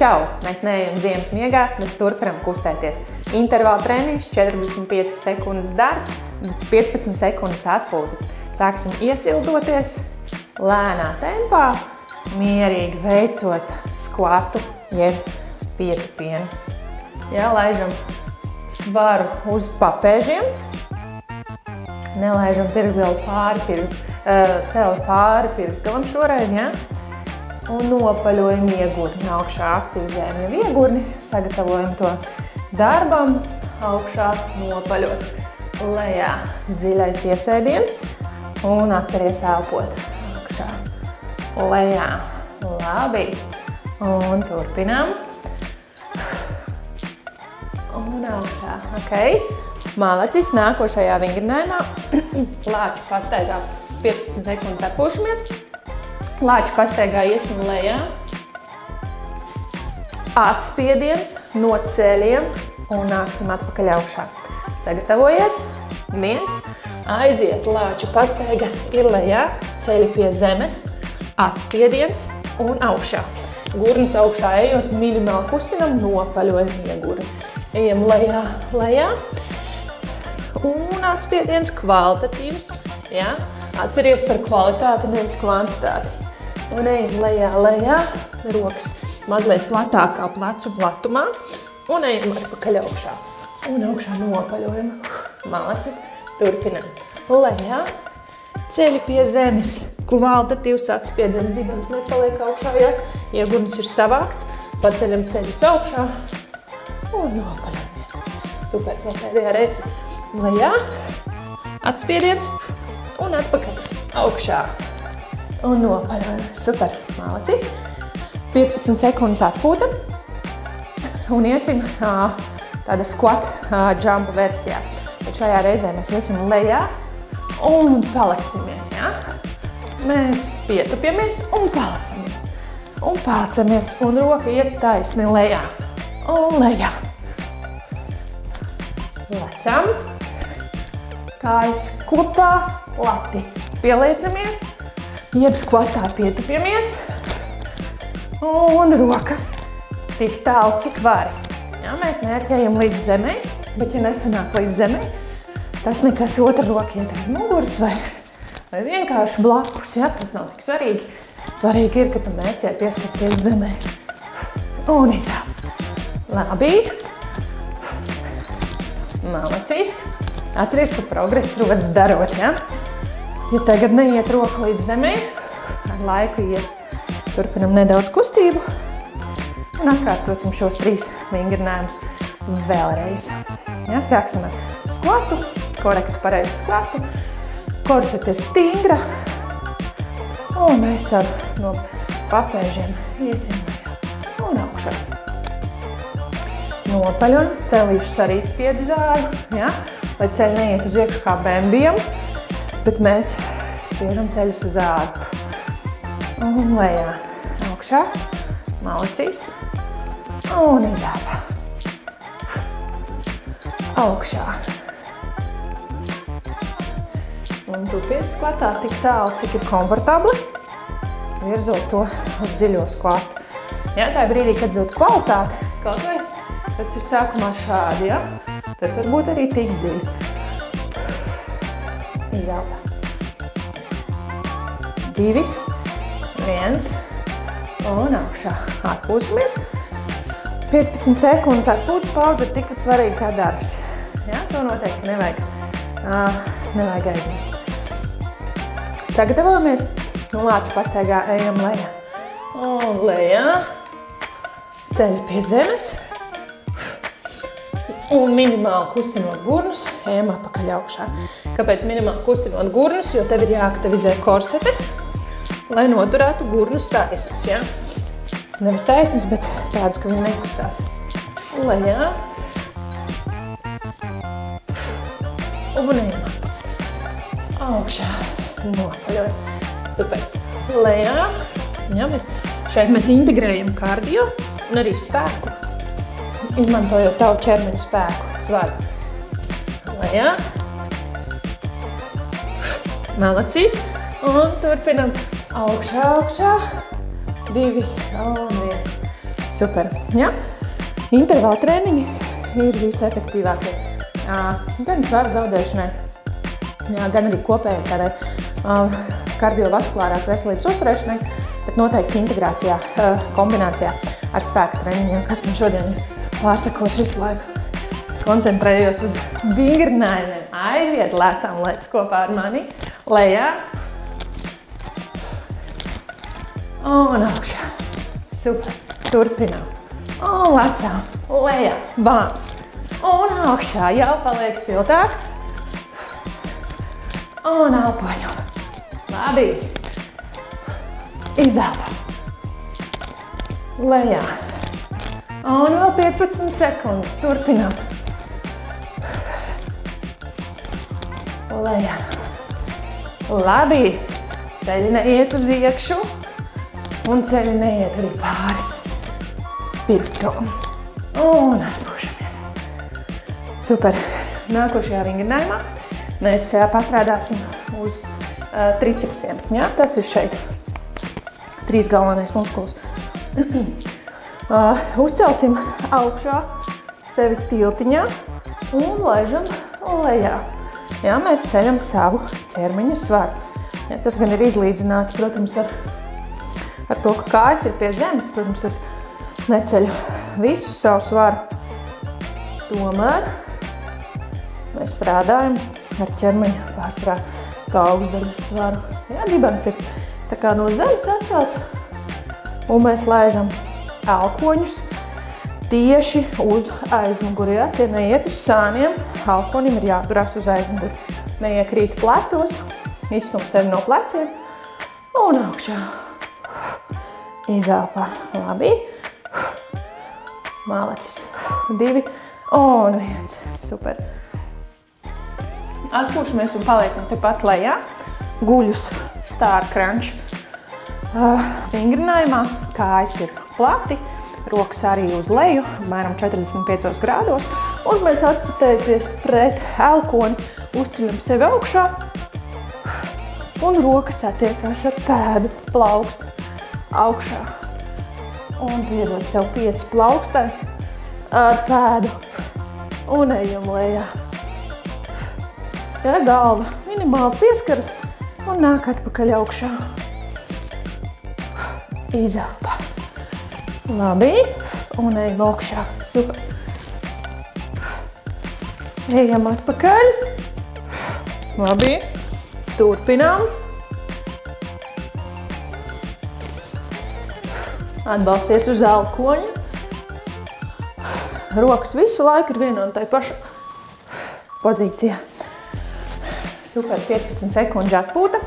Čau! Mēs neejam ziemas miegā, mēs turpinām kustēties. Intervāla treniņš, 45 sekundes darbs, 15 sekundes atpūta. Sāksim iesildoties lēnā tempā, mierīgi veicot skvatu jeb pietupienu. Laižam svaru uz papēžiem. Nelaižam pirkstgalu pāri, celi pāri pirkstgalam šoreiz, Un nopaļojam iegurni augšā, aktivizējam jau iegurni, sagatavojam to darbam, augšā nopaļot, lejā dziļais iesēdiens un atceries elpot augšā, lejā, labi, un turpinām, un augšā, Malacis, nākošajā vingrinājumā, lāču pastaigā 15 sekundes atpūšamies, lāču pastaigā iesim lejā, atspiediens no ceļiem un nāksim atpakaļ augšā. Sagatavojies, 1, aiziet lāču pastaiga, ir lejā, ceļi pie zemes, atspiediens un augšā. Gurnis augšā ejot, minimāli kustinam, nopaļojam iegurni. Ejam lejā, lejā un atspiediens kvalitatīvs, Atceries par kvalitāti, nevis kvantitāti. Un ejam lejā, lejā, rokas mazliet platākā plecu platumā un ejam atpakaļ augšā. Un augšā nopaļojam. Malacis, turpinām. Lejā, ceļi pie zemes, kvalitatīvs atspiediens, dibens nepaliek augšā, iegurnis ir savākts, paceļam ceļus augšā un nopaļojam. Super, vēl pēdējā reize. Lejā, atspiediens un atpakaļ augšā. Un nopaļojam. Super. Malacis. 15 sekundes atpūta. Un iesim tāda squat jump versijā. Bet šajā reizē mēs iesim lejā un paliksimies, Mēs pietupiamies un palicamies. Un palicamies. Un roka iet taisni lejā. Un lejā. Lecam. Kājas kopā. Lati pieliecamies. Jeb skvatā pietupiamies, un roka tik tālu, cik vari. Mēs mērķējam līdz zemē, bet ja nesanāk līdz zemē, tas nekas otra roka iet aiz muguras vai vienkārši blakus, tas nav tik svarīgi. Svarīgi ir, ka tu mērķē pieskarties zemē. Un izāp. Labi. Malacis. Atceries, ka progress rodas darot, Ja tagad neiet roka līdz zemē, ar laiku turpinam nedaudz kustību un atkārtosim šos 3 vingrinājumus vēlreiz. Sāksim ar skvatu, korektu pareizi skvatu, korseta ir stingra un mēs caur no papēžiem iesim lejā un augšā. Nopaļojam, celīšus arī spiedi zāļu, lai ceļi neiet uz iekšu kā bembijam. Bet mēs spiežam ceļus uz ādu. Un lejā, augšā, Malacis, un izāpā. Augšā. Un tupies skvatā tik tālu, cik ir komfortabli, virzot to uz dziļo skvatu. Tā brīdī, kad zūt kvalitāti, kaut vai tas ir sākumā šādi, Tas var būt arī tik dziļi. Izelpa. 2, 1 un augšā. Atpūšamies. 15 sekundes atpūtas pauze ir tikpat svarīga kā darbs. To noteikti nevajag aizmirst. Sagatavojamies un lāču pastaigā ejam lejā. Un lejā. Ceļi pie zemes. Un minimāli kustinot gurnus, ejam atpakaļ augšā. Kāpēc minimāli kustinot gurnus? Jo tev ir jāaktivizē korsete, lai noturētu gurnus taisnus, Nevis taisnus, bet tādus, ka viņi nekustās. Lejā. Un ejam augšā. Nopaļojam. Super. Lejā. Šeit mēs integrējam kardio un arī spēku. Izmantojot tavu ķermeņa spēku, svaru. Lejā. Malacis. Un turpinam augšā, augšā. 2 un 1. Super. Ja? Intervāla treniņi ir visefektīvākie. Gan svara zaudēšanai, gan arī kopēji tādai kardiovaskulārās veselības uzturēšanai, bet noteikti integrācijā, kombinācijā ar spēka treniņiem, kas man šodien ir pārsakos visu laiku. Koncentrējos uz vingrinājumiem. Aiziet, lecam, lec kopā ar mani. Lejā. Un augšā. Super. Turpinām. Un lecam. Lejā. Bams. Un augšā. Jau paliek siltāk. Un elpoņu. Labi. Izelpa. Lejā. Un vēl 15 sekundes. Turpinām. Lejā. Labi. Ceļi neiet uz iekšu. Un ceļi neiet arī pāri pirkstgalam. Un atpūšamies. Super. Nākošajā vingrinājumā mēs pastrādāsim uz tricepsiem. Ja? Tas ir šeit. 3 galvenais muskulis. Uzcelsim augšā sevi tiltiņā un laižam lejā. Ja? Mēs ceļam savu ķermeņa svaru. Ja? Tas gan ir izlīdzināts, protams, ar to, ka kājas ir pie zemes. Protams, es neceļu visu savu svaru. Tomēr mēs strādājam ar ķermeņa pārsvarā tā augšdaļas svaru. Ja? Dibens ir tā kā no zemes atcelts. Un mēs laižam elkoņus tieši uz aizmuguri. Ja? Tie neiet uz sāniem. Elkonim ir jāturās uz aizmuguri. Neiekrīt plecos. Izstum sevi no pleciem. Un augšā. Izelpā. Labi. Malacis. 2 un 1. Super. Atpūšamies un paliekam tepat lejā. Guļus star crunch. Vingrinājumā kājas ir plati, rokas arī uz leju, apmēram 45 grādos. Un mēs atputējamies pret elkoni, uzceļam sevi augšā. Un rokas attiekās ar pēdu plaukstu augšā. Un piedod sev 5 plaukstai ar pēdu. Un ejam lejā. Ja, galva minimāli pieskaras un nāk atpakaļ augšā. Izelpa. Labi. Un ejam augšā. Super. Ejam atpakaļ. Labi. Turpinām. Atbalsties uz elkoņa. Rokas visu laiku ir vienā un tai pašā pozīcijā. Super, 15 sekundžu atpūta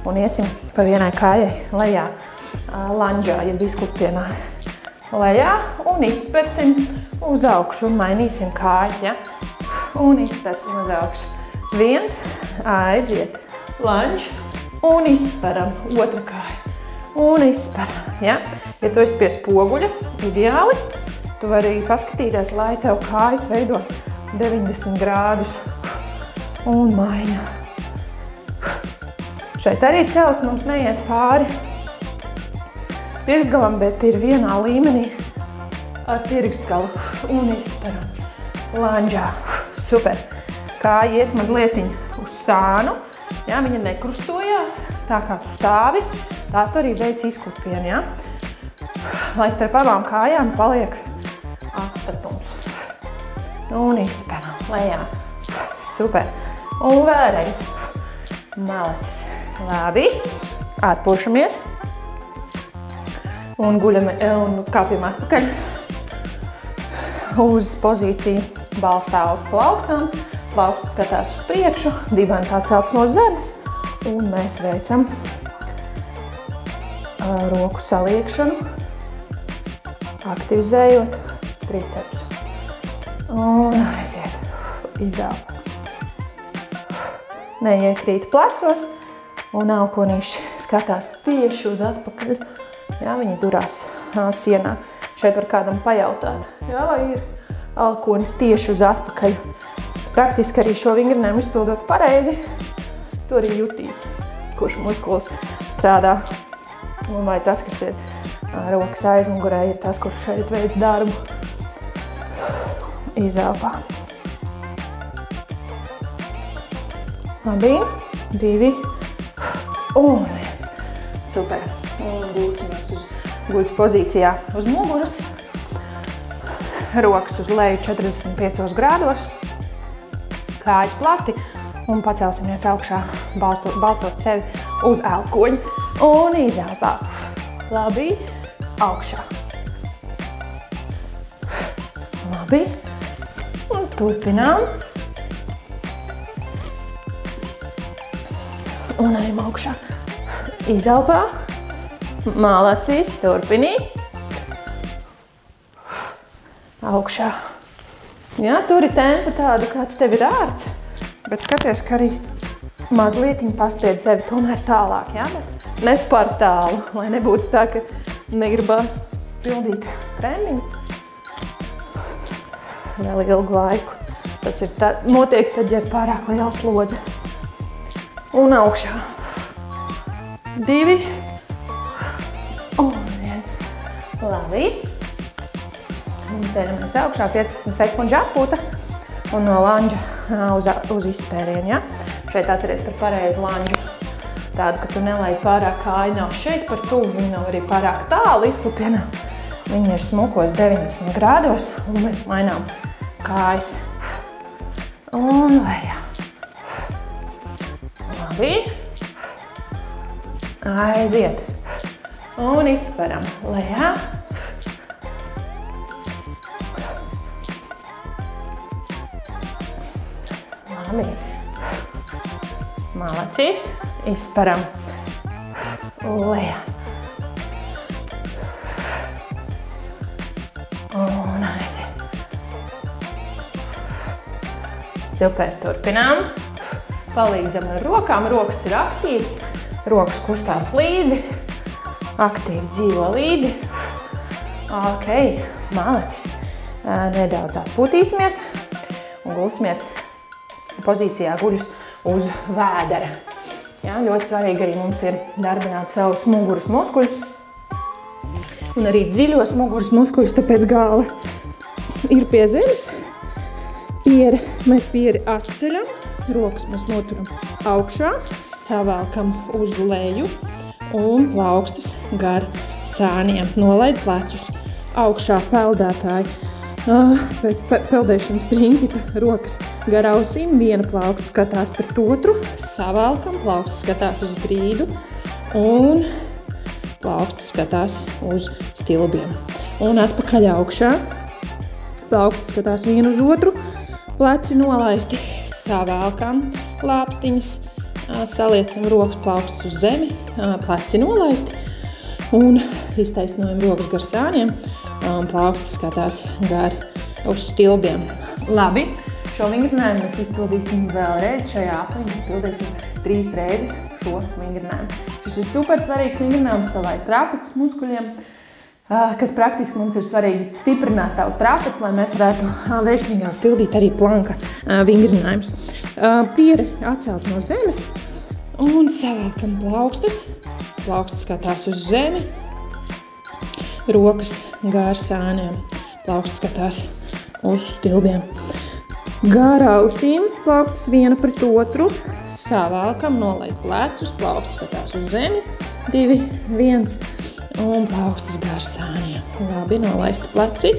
un iesim pa vienai kājai lejā. Lanģā, ja bisklupienā. Lejā un izspersim uz augšu un mainīsim kājas, ja? Un izspersim uz augšu. 1, aiziet, lanģ un izsperam otru kāju. Un izsperam, ja? Ja tu esi pie spoguļa, ideāli, tu vari paskatīties, lai tev kājas veido 90 grādus un maina. Šeit arī cels mums neiet pāri pirkstgalam, bet ir vienā līmenī ar pirkstgalu un izsperam. Lanģā. Super. Kāja iet mazlietiņ uz sānu. Ja, viņa nekrustojās. Tā kā tu stāvi, tā tu arī veic izklupienu. Ja? Lai starp abām kājām paliek atstatums. Un izsperam. Lejā. Super. Un vēlreiz. Malacis. Labi. Atpūšamies. Un guļam un kāpjam atpakaļ uz pozīciju balstā uz plaukstām. Plauksts skatās uz priekšu, dibens atcelts no zemes un mēs veicam roku saliekšanu, aktivizējot tricepus. Un aiziet, izelpa. Neiekrīt plecos un elkonīši skatās tieši uz atpakaļ. Jā, viņi durās sienā. Šeit var kādam pajautāt, jā, vai ir elkonis tieši uz atpakaļ. Praktiski arī šo vingrinājumu izpildot pareizi, tu arī jutīs, kurš muskulis strādā. Un vai tas, kas ir Rokas aizmugurē ir tas, kurš šeit veic darbu. Izelpā. Labi, 2 un 1. Super. Un gulsimies uz guļas pozīcijā uz muguras. Rokas uz leju 45 grādos. Kājas plati un pacelsimies augšā, balstot sevi uz elkoņu. Un izelpā. Labi, augšā. Labi. Un turpinām. Un ejam augšā. Izelpā. Malacīs, turpinī. Augšā. Jā, turi tempu tādu, kāds tev ir ārts. Bet skaties, ka arī mazlietiņi paspied sevi tomēr tālāk, jā? Bet ne par tālu, lai nebūtu tā, ka negribās pildīt treniņu. Vēl ilgu laiku. Tas ir tā, notiek tad, ja ir pārāk liela slodze. Un augšā. 2 un 1. Labi. Un ceļamies augšā, 15 sekundžu atpūta. Un no lanža uz izspērienu, ja? Šeit atceries par pareizu lanžu. Tādu, ka tu nelai pārāk kāja nav šeit par tuvu, viņa nav arī pārāk tālu izklupienā. Viņa ir smukos 90 grādos, un mēs mainām kājas. Un lejā. Labi. Aiziet. Un izsveram lejā. Labi. Malacīs. Izsparam lejā. Un aiziet. Super, turpinām. Palīdzam ar rokām. Rokas ir aktīvas. Rokas kustās līdzi. Aktīvi dzīvo līdzi. Ok, malacis. Nedaudz atpūtīsimies un gulsimies pozīcijā guļus uz vēdera. Jā, ļoti svarīgi arī mums ir darbināt savus muguras muskuļus un arī dziļos muguras muskuļus, tāpēc galva ir pie zemes. Mēs pieri atceļam, rokas mēs noturam augšā, savalkam uz leju un plaukstas gar sāniem. Nolaid plecus augšā peldētāji. Pēc peldēšanas principa rokas gar ausīm, viena plauksta skatās pret otru, savalkam, plauksta skatās uz grīdu un plauksta skatās uz stilbiem. Un atpakaļ augšā, plauksta skatās vienu uz otru, pleci nolaisti, savalkam lāpstiņas, saliecam rokas plaukstas uz zemi, pleci nolaisti un iztaisnojam rokas gar sāniem. Un plaukstas skatās gar uz stilbiem. Labi, šo vingrinājumu mēs izpildīsim vēlreiz. Šajā apliņā izpildīsim 3 reizes šo vingrinājumu. Šis ir super svarīgs vingrinājums tavai trapeces muskuļiem, kas praktiski mums ir svarīgi stiprināt tavu trapeci, lai mēs varētu veiksmīgāk pildīt arī planka vingrinājumus. Pieri atcelt no zemes un savalkam plaukstas. Plaukstas skatās uz zemi. Rokas gar sāniem, plaukstas skatās uz stilbiem. Gar ausīm, plaukstas viena pret otru, savalkam, nolaid plecus, plaukstas skatās uz zemi, 2, 1 un plaukstas gar sāniem. Labi, nolaisti pleci,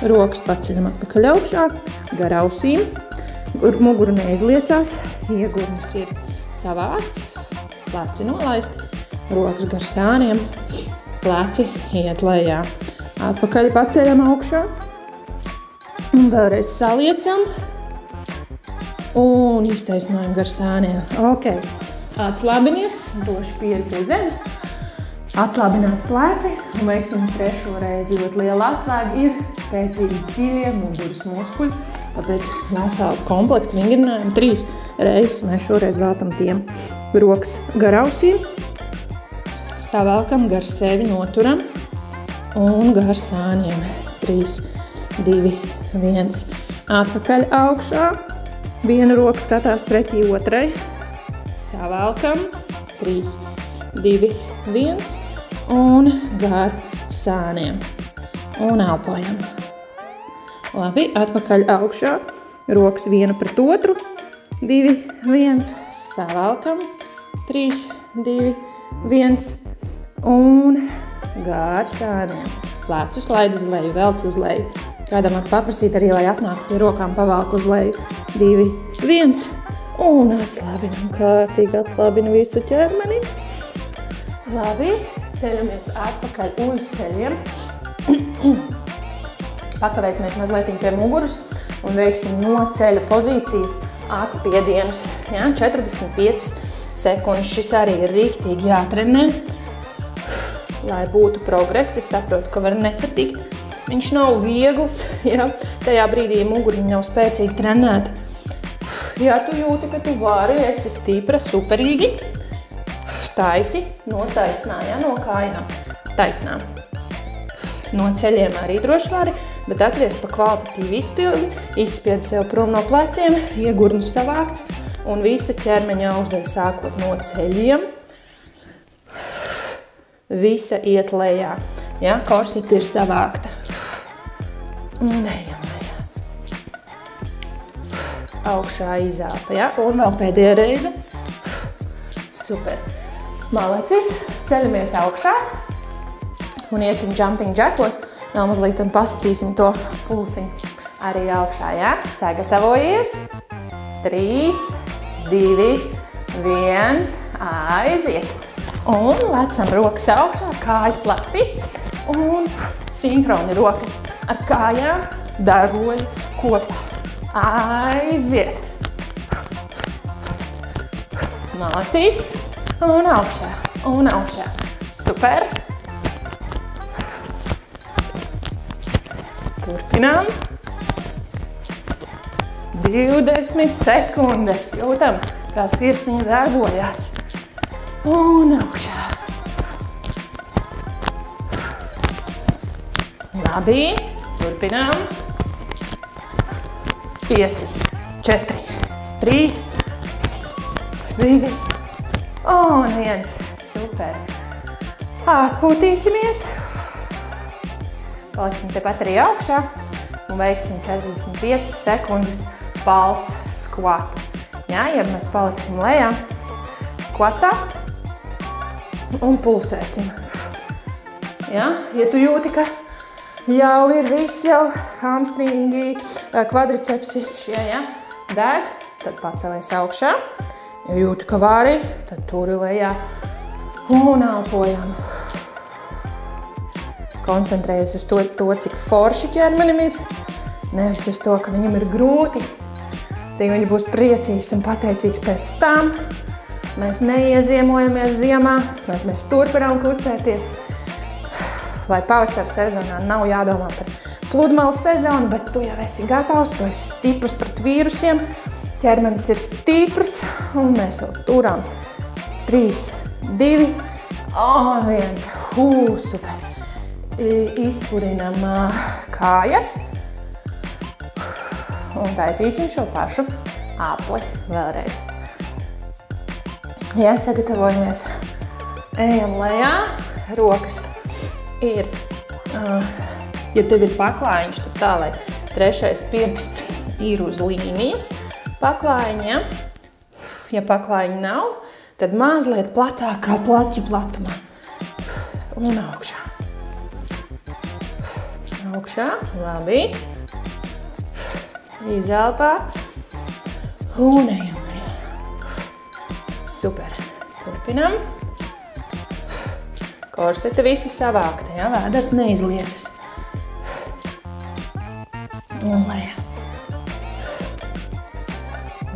rokas paceļam atpakaļ augšā, gar ausīm, muguru neizliecās, iegurnis ir savākts, pleci nolaisti, rokas gar sāniem, pleci iet lejā. Atpakaļ paceļam augšā. Un vēlreiz saliecam. Un iztaisnojam gar sāniem. Ok. Atslābinies. Došu pieri pie zemes. Atslābināt pleci. Un veiksim 3. reizi. Ļoti liela atslēga ir spēcīgi dziļie muguras muskuļi. Tāpēc vesels komplekts vingrinājumu 3 reizes mēs šoreiz veltam tiem. Rokas gar ausīm. Savalkam, gar sevi noturam un gar sāniem. 3, 2, 1. Atpakaļ augšā. Viena roka skatās pretī otrai. Savalkam. 3, 2, 1. Un gar sāniem. Un elpojam. Labi, atpakaļ augšā. Rokas viena pret otru. 2, 1. Savalkam. 3, 2, 1. Un gāri sāniem. Plecus laid uz leju, velc uz leju. Kādam var paprasīt arī, lai atnāktu pie rokām pavalku uz leju. 2, 1. Un atslābinam kārtīgi, atslābinam visu ķermeni. Labi, ceļamies atpakaļ uz ceļiem. Pakavēsimies mazliet pie muguras un veiksim no ceļa pozīcijas atspiedienus. Ja, 45 sekundes. Šis arī ir rīktīgi jātrenē, lai būtu progress. Es saprotu, ka var nepatikt. Viņš nav viegls, ja, tajā brīdī muguriņa nav spēcīgi trenēta. Ja tu jūti, ka tu vari, esi stipra, superīgi, taisi no taisnā, ja, no kājām, taisnā. No ceļiem arī droši vari, bet atceries pa kvalitatīvu izpildi, izspiedi sev prom no pleciem, iegurņus savākts un visa ķermeņa augšdaļa sākot no ceļiem. Visa iet lejā, ja, korsita ir savākta. Un ejam lejā. Augšā izelpa, ja? Un vēl pēdējā reize. Super. Malacis. Ceļamies augšā. Un iesim jumping jackos. Vēl mazliet un pasatīsim to pulsiņu arī augšā, ja? Sagatavojies. 3, 2, 1. Aiziet. Un lecam rokas augšā, kājas plati. Un sinhroni rokas ar kājām darbojas kopā. Aiziet. Mācīs. Un augšā. Un augšā. Super. Turpinām. 20 sekundes. Jūtam, kā sirsniņa darbojās. Un augšā. Labi. Turpinām. 5, 4, 3, 2 un 1. Super. Atpūtīsimies. Paliksim tepat arī augšā un veiksim 45 sekundes pulse squatu. Ja, ja mēs paliksim lejā skvatā un pulsēsim. Ja, ja tu jūti, ka jau ir viss, jau hamstringi, kvadricepsi šie, ja, deg, tad pacelies augšā. Ja jūti, ka vari, tad turi lejā un elpojam. Koncentrējies uz to, cik forši ķermenim ir, nevis uz to, ka viņam ir grūti. Tad viņš būs priecīgs un pateicīgs pēc tam. Mēs neieziemojamies ziemā, bet mēs turpinām kustēties. Lai pavasara sezonā nav jādomā par pludmales sezonu, bet tu jau esi gatavs, tu esi stiprs pret vīrusiem, ķermenis ir stiprs un mēs vēl turam. 3, 2 un 1. Super. Izpurinam kājas un taisīsim šo pašu apli vēlreiz. Ja sagatavojamies, ejam lejā, rokas ir, ja tev ir paklājiņš, tad tā, lai trešais pirksts ir uz līnijas paklājiņa, ja? Ja paklājiņa nav, tad mazliet platākā plaķu platumā un augšā. Augšā, labi. Izelpā un ejam lejā. Super. Turpinam. Korsete visi savākta, ja? Vēders neizliecas. Un lejā.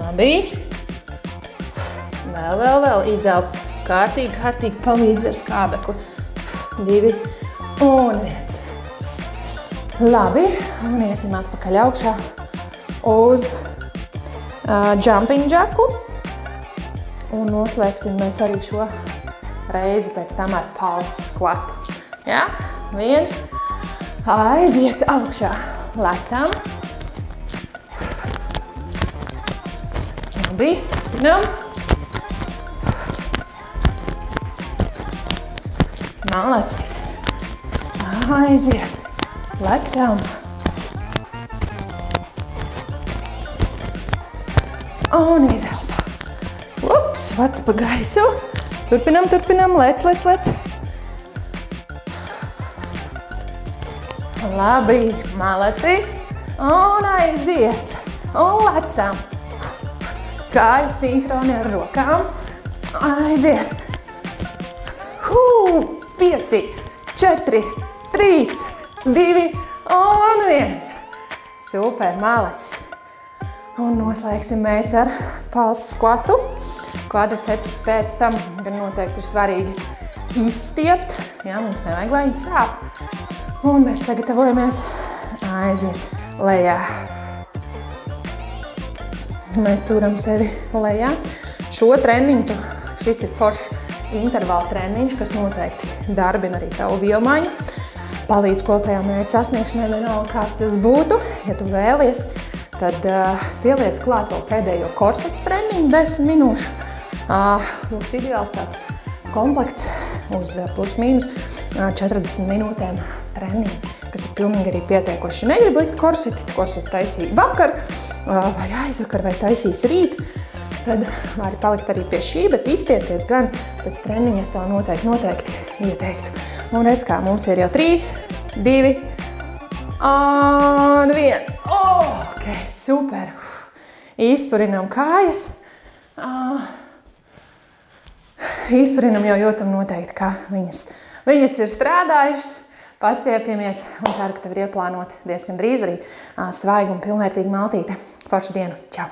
Labi. Vēl. Izelp. Kārtīgi palīdz ar skābekli. 2 un 1. Labi. Un iesim atpakaļ augšā uz jumping jacku. Un noslēgsim mēs arī šo reizi pēc tam ar pulse squatu. Ja? 1. Aiziet augšā. Lecam. Labi. Turpinām. Malacis. Aiziet. Lecam. Un izelpa. Ups, vats pa gaisu. Turpinam, lec. Labi, malacīgs. Un aiziet. Un lecam. Kājas sinhroni ar rokām. Aiziet. 5, 4, 3, 2 un 1. Super, malacis. Un noslēgsim mēs ar palsu skvatu. Kvadricepus pēc tam gan noteikti ir svarīgi izstiept. Jā, mums nevajag, lai viņi sāp. Un mēs sagatavojamies aiziet lejā. Mēs turam sevi lejā. Šo treniņu, šis ir foršs intervāla treniņš, kas noteikti darbina arī tavu vielmaiņu. Palīdz kopējā mērķa sasniegšanai, vienalga kāds tas būtu. Ja tu vēlies, tad pieliec klāt vēl pēdējo korsets treniņu 10 minūšu. Būs ideāls tāds komplekts uz plus mīnus 40 minūtēm treniņu, kas ir pilnīgi arī pietiekoši. Ja negribu likt korseti taisīt vakar vai aizvakar vai taisīs rīt, tad vari palikt arī pie šī, bet iztiepties gan pēc treniņa es tev noteikti ieteiktu. Un redz kā, mums ir jau 3, 2 un 1. Ok, super. Izpurinam kājas. Izpurinam jau jūtam noteikti, ka viņas ir strādājušas. Pastiepjamies un ceru, ka tev ir ieplānot diezgan drīz arī svaiga un pilnvērtīga maltīte. Foršu dienu. Čau!